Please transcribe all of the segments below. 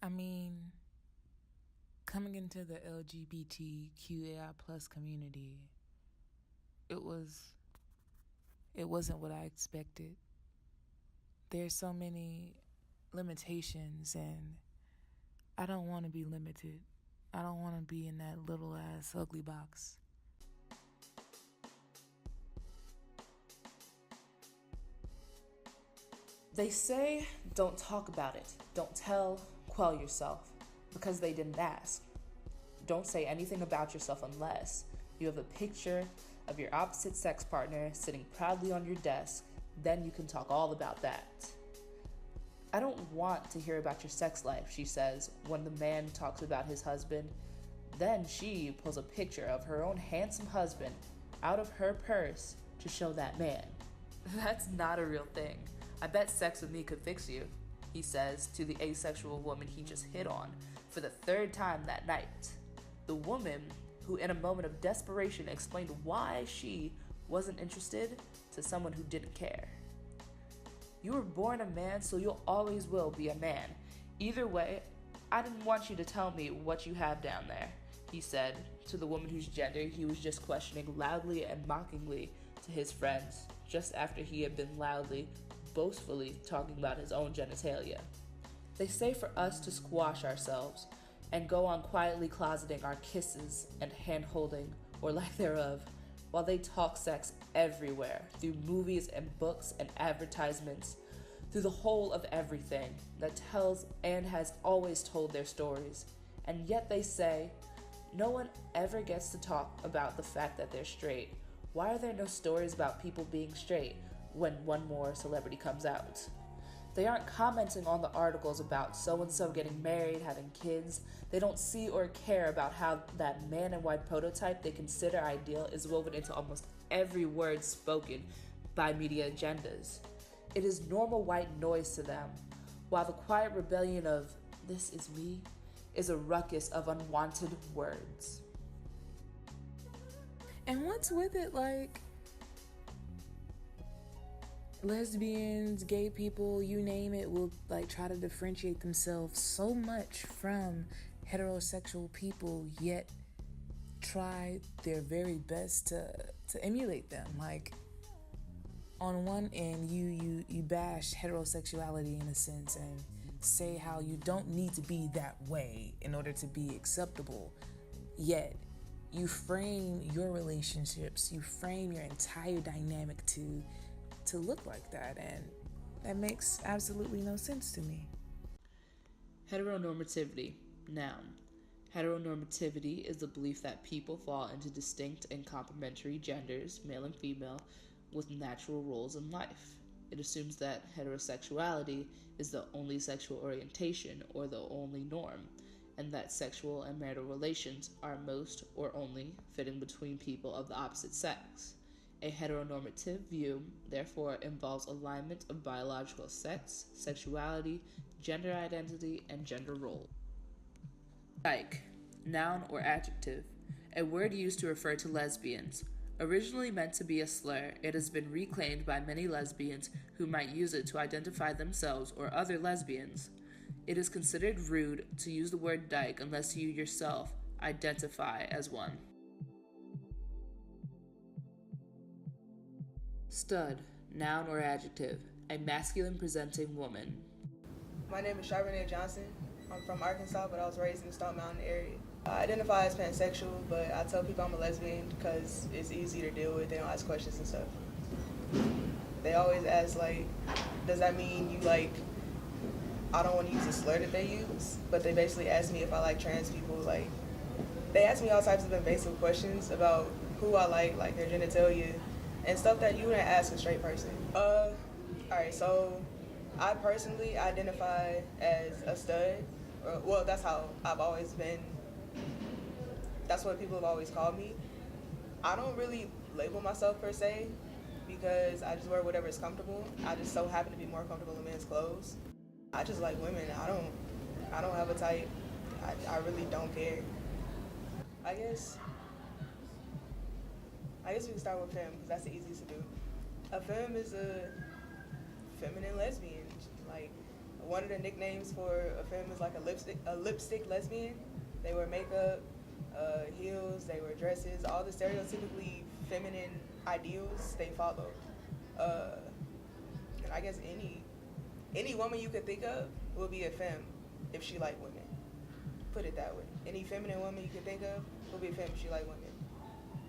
I mean, coming into the LGBTQAI plus community, it wasn't what I expected. There's so many limitations, and I don't want to be limited. I don't want to be in that little ass ugly box. They say don't talk about it, don't tell, quell yourself, because they didn't ask. Don't say anything about yourself unless you have a picture of your opposite sex partner sitting proudly on your desk, then you can talk all about that. I don't want to hear about your sex life, she says when the man talks about his husband. Then she pulls a picture of her own handsome husband out of her purse to show that man. That's not a real thing. I bet sex with me could fix you, he says to the asexual woman he just hit on for the third time that night. The woman, who in a moment of desperation explained why she wasn't interested to someone who didn't care. You were born a man, so you always will be a man. Either way, I didn't want you to tell me what you have down there, he said to the woman whose gender he was just questioning loudly and mockingly to his friends, just after he had been loudly, boastfully talking about his own genitalia. They say for us to squash ourselves and go on quietly closeting our kisses and hand-holding, or lack thereof, while they talk sex everywhere, through movies and books and advertisements, through the whole of everything that tells and has always told their stories. And yet they say, no one ever gets to talk about the fact that they're straight. Why are there no stories about people being straight when one more celebrity comes out? They aren't commenting on the articles about so-and-so getting married, having kids. They don't see or care about how that man and white prototype they consider ideal is woven into almost every word spoken by media agendas. It is normal white noise to them, while the quiet rebellion of "this is me" is a ruckus of unwanted words. And what's with it, like, lesbians, gay people, you name it, will like try to differentiate themselves so much from heterosexual people, yet try their very best to emulate them. Like, on one end, you bash heterosexuality in a sense and say how you don't need to be that way in order to be acceptable, yet you frame your relationships, you frame your entire dynamic to look like that, and that makes absolutely no sense to me. Heteronormativity. Noun. Heteronormativity is the belief that people fall into distinct and complementary genders, male and female, with natural roles in life. It assumes that heterosexuality is the only sexual orientation or the only norm, and that sexual and marital relations are most or only fitting between people of the opposite sex. A heteronormative view, therefore, involves alignment of biological sex, sexuality, gender identity, and gender role. Dyke, noun or adjective, a word used to refer to lesbians. Originally meant to be a slur, it has been reclaimed by many lesbians who might use it to identify themselves or other lesbians. It is considered rude to use the word dyke unless you yourself identify as one. Stud, noun or adjective, a masculine-presenting woman. My name is Charbonnet Johnson. I'm from Arkansas, but I was raised in the Stone Mountain area. I identify as pansexual, but I tell people I'm a lesbian because it's easy to deal with. They don't ask questions and stuff. They always ask, like, does that mean you like, I don't want to use the slur that they use, but they basically ask me if I like trans people. Like, they ask me all types of invasive questions about who I like their genitalia, and stuff that you wouldn't ask a straight person. Alright, so I personally identify as a stud. Well, that's how I've always been. That's what people have always called me. I don't really label myself per se because I just wear whatever is comfortable. I just so happen to be more comfortable in men's clothes. I just like women. I don't have a type. I really don't care. I guess we can start with femme because that's the easiest to do. A femme is a feminine lesbian. Like, one of the nicknames for a femme is like a lipstick lesbian. They wear makeup, heels, they wear dresses, all the stereotypically feminine ideals they follow. And I guess any woman you could think of will be a femme if she like women. Put it that way. Any feminine woman you could think of will be a femme if she like women.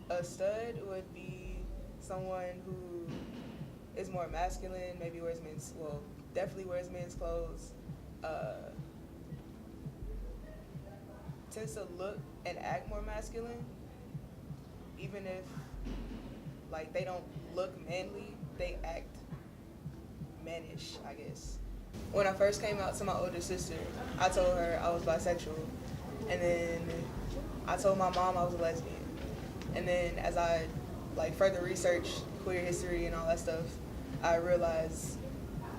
A stud would be someone who is more masculine, maybe definitely wears men's clothes, tends to look and act more masculine, even if like they don't look manly, they act mannish, I guess. When I first came out to my older sister, I told her I was bisexual, and then I told my mom I was a lesbian. And then as I further researched queer history and all that stuff, I realized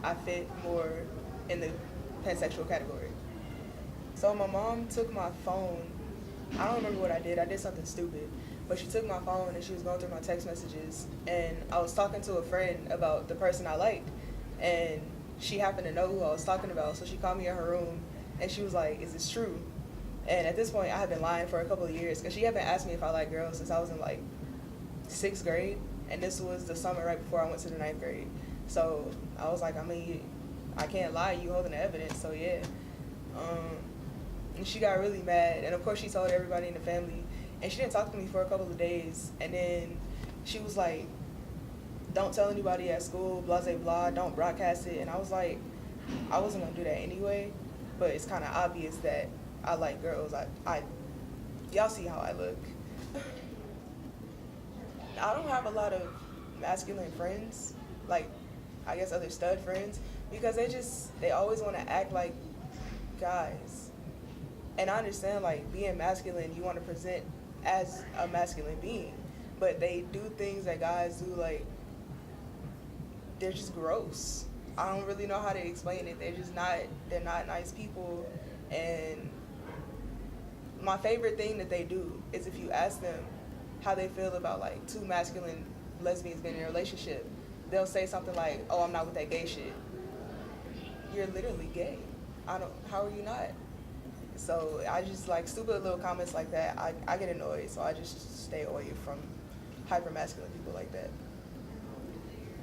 I fit more in the pansexual category. So my mom took my phone. I don't remember what I did something stupid, but she took my phone and she was going through my text messages, and I was talking to a friend about the person I liked, and she happened to know who I was talking about, so she called me in her room and she was like, "Is this true?" And at this point I had been lying for a couple of years because she had been asking me if I like girls since I was in 6th grade, and this was the summer right before I went to the 9th grade. So I was like, I can't lie, you holding the evidence, so yeah. And she got really mad, and of course she told everybody in the family, and she didn't talk to me for a couple of days, and then she was like, "Don't tell anybody at school, blah, blah, blah, don't broadcast it." And I was like, I wasn't gonna do that anyway, but it's kind of obvious that I like girls. Y'all see how I look. I don't have a lot of masculine friends, I guess other stud friends, because they always want to act like guys. And I understand, being masculine, you want to present as a masculine being, but they do things that guys do, they're just gross. I don't really know how to explain it. They're not nice people. And my favorite thing that they do is if you ask them how they feel about two masculine lesbians being in a relationship, they'll say something like, "Oh, I'm not with that gay shit." You're literally gay. How are you not? So I just stupid little comments like that. I get annoyed, so I just stay away from hyper masculine people like that.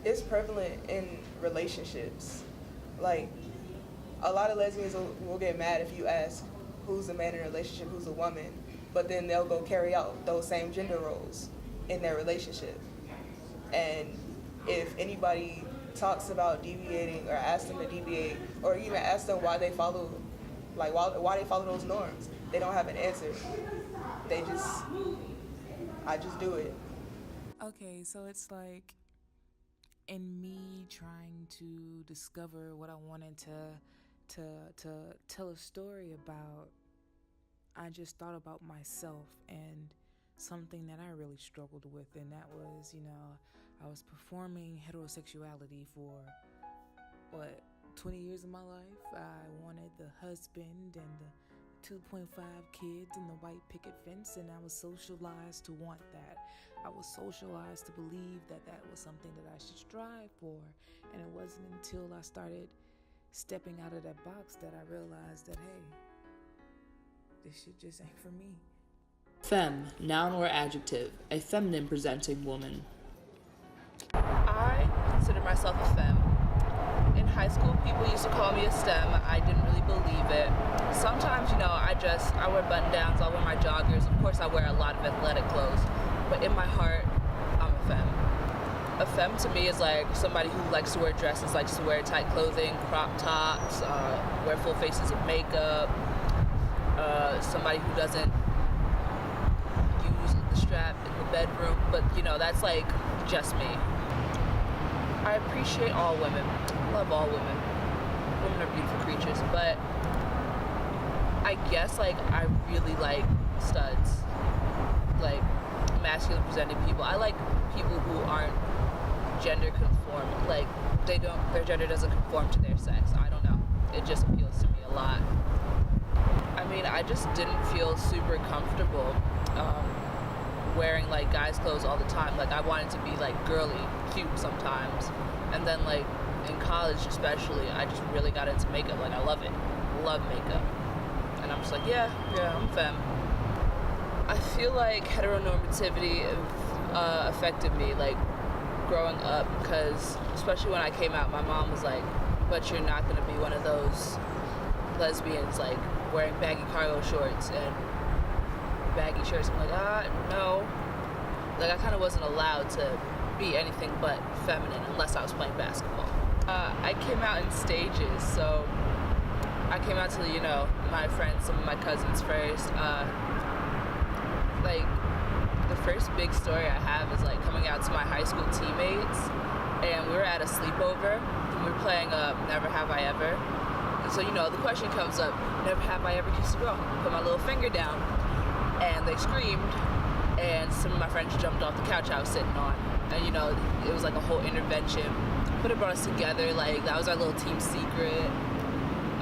It's prevalent in relationships. A lot of lesbians will get mad if you ask who's a man in a relationship, who's a woman, but then they'll go carry out those same gender roles in their relationship. And if anybody talks about deviating or asks them to deviate, or even ask them why they follow those norms, they don't have an answer. I just do it. Okay, so it's in me trying to discover what I wanted to tell a story about, I just thought about myself and something that I really struggled with, and that was, I was performing heterosexuality for 20 years of my life. I wanted the husband and the 2.5 kids and the white picket fence, and I was socialized to want that. I was socialized to believe that that was something that I should strive for, and it wasn't until I started stepping out of that box that I realized that, hey, this shit just ain't for me. Femme, noun or adjective, a feminine presenting woman. I consider myself a femme. In high school, people used to call me a STEM. I didn't really believe it. Sometimes, I wear button-downs, I wear my joggers. Of course, I wear a lot of athletic clothes. But in my heart, I'm a femme. A femme to me is somebody who likes to wear dresses, likes to wear tight clothing, crop tops, wear full faces of makeup. Somebody who doesn't use the strap in the bedroom. But, that's just me. I appreciate all women. Love all women. Women are beautiful creatures, but I guess I really like studs, masculine presenting people. I like people who aren't gender conform, their gender doesn't conform to their sex. I don't know. It just appeals to me a lot. I just didn't feel super comfortable wearing guys' clothes all the time. I wanted to be girly, cute sometimes, and then in college especially, I just really got into makeup. Like, I love it. Love makeup. And I'm just like, yeah, I'm femme. I feel like heteronormativity affected me, like, growing up, because especially when I came out, my mom was like, but you're not going to be one of those lesbians, like, wearing baggy cargo shorts and baggy shirts. I'm like, no. Like, I kind of wasn't allowed to be anything but feminine unless I was playing basketball. I came out in stages, so I came out to, you know, my friends, some of my cousins first. Like, the first big story I have is, like, coming out to my high school teammates, and we were at a sleepover, and we were playing Never Have I Ever. And so, you know, the question comes up, never have I ever kissed a girl. Put my little finger down, and they screamed, and some of my friends jumped off the couch I was sitting on. And, you know, it was like a whole intervention, but it brought us together. Like, that was our little team secret.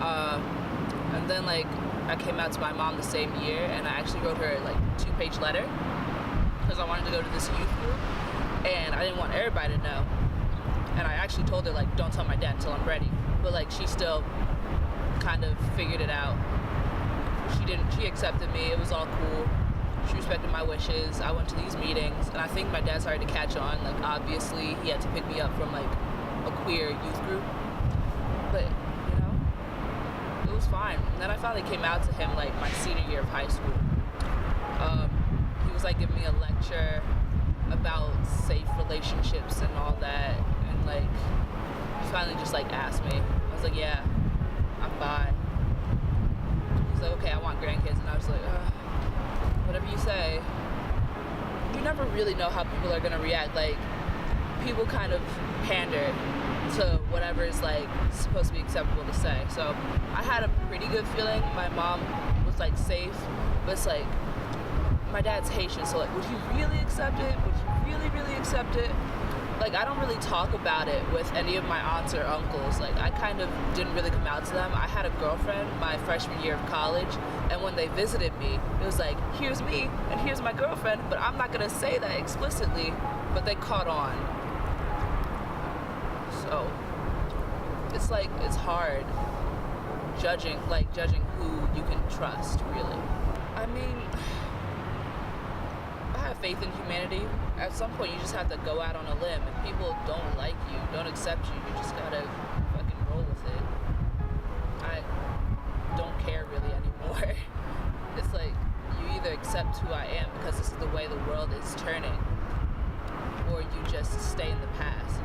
And then, like, I came out to my mom the same year, and I actually wrote her, like, 2-page letter, because I wanted to go to this youth group, and I didn't want everybody to know. And I actually told her, like, don't tell my dad until I'm ready. But, like, she still kind of figured it out. She accepted me. It was all cool. She respected my wishes. I went to these meetings, and I think my dad started to catch on. Like, obviously, he had to pick me up from, like, a queer youth group. But, you know, it was fine. And then I finally came out to him, like, my senior year of high school. He was, like, giving me a lecture about safe relationships and all that. And, like, he finally just, like, asked me. I was like, yeah, I'm bi. He's like, okay, I want grandkids. And I was like, whatever you say. You never really know how people are gonna react. Like, people kind of pander to whatever is, like, supposed to be acceptable to say. So I had a pretty good feeling. My mom was, like, safe, but it's like, my dad's Haitian, so, like, would he really accept it? Would he really, really accept it? Like, I don't really talk about it with any of my aunts or uncles. Like, I kind of didn't really come out to them. I had a girlfriend my freshman year of college, and when they visited me, it was like, here's me, and here's my girlfriend, but I'm not gonna say that explicitly, but they caught on. So, it's like, it's hard judging who you can trust, really. I mean, I have faith in humanity. At some point, you just have to go out on a limb. If people don't like you, don't accept you, you just gotta fucking roll with it. I don't care really anymore. It's like, you either accept who I am because this is the way the world is turning, or you just stay in the past.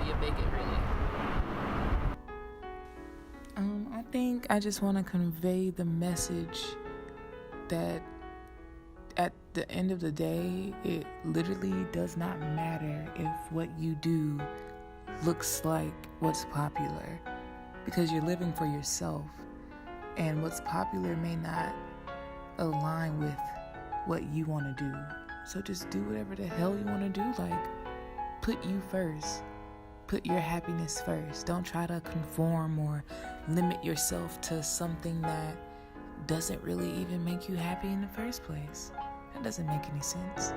Be a bigot, really. I think I just want to convey the message that at the end of the day, it literally does not matter if what you do looks like what's popular, because you're living for yourself, and what's popular may not align with what you want to do. So just do whatever the hell you want to do. Like, put you first. Put your happiness first. Don't try to conform or limit yourself to something that doesn't really even make you happy in the first place. That doesn't make any sense.